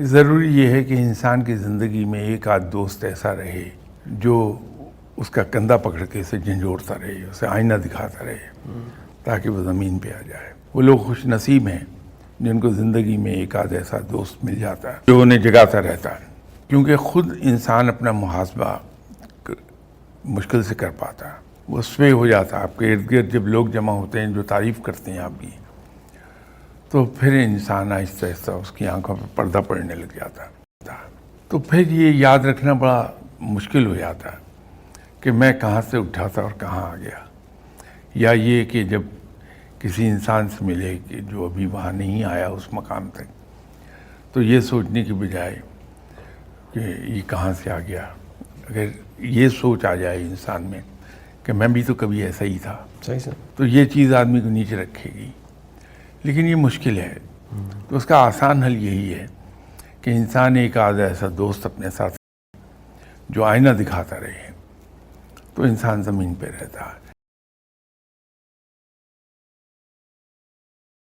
ضروری یہ ہے کہ انسان کی زندگی میں ایک آدھ دوست ایسا رہے جو اس کا کندھا پکڑ کے اسے جھنجھوڑتا رہے، اسے آئینہ دکھاتا رہے، تاکہ وہ زمین پہ آ جائے۔ وہ لوگ خوش نصیب ہیں جن کو زندگی میں ایک آدھ ایسا دوست مل جاتا ہے جو انہیں جگاتا رہتا ہے، کیونکہ خود انسان اپنا محاسبہ مشکل سے کر پاتا ہے، وہ سوے ہو جاتا ہے۔ آپ کے ارد گرد جب لوگ جمع ہوتے ہیں جو تعریف کرتے ہیں آپ کی، تو پھر انسان آہستہ آہستہ اس کی آنکھوں پہ پردہ پڑنے لگ جاتا ہے۔ تو پھر یہ یاد رکھنا بڑا مشکل ہو جاتا ہے کہ میں کہاں سے اٹھا تھا اور کہاں آ گیا، یا یہ کہ جب کسی انسان سے ملے کہ جو ابھی وہاں نہیں آیا اس مقام تک، تو یہ سوچنے کی بجائے کہ یہ کہاں سے آ گیا، اگر یہ سوچ آ جائے انسان میں کہ میں بھی تو کبھی ایسا ہی تھا، صحیح سر، تو یہ چیز آدمی کو نیچے رکھے گی۔ لیکن یہ مشکل ہے، تو اس کا آسان حل یہی ہے کہ انسان ایک آدھ ایسا دوست اپنے ساتھ جو آئینہ دکھاتا رہے، تو انسان زمین پہ رہتا ہے۔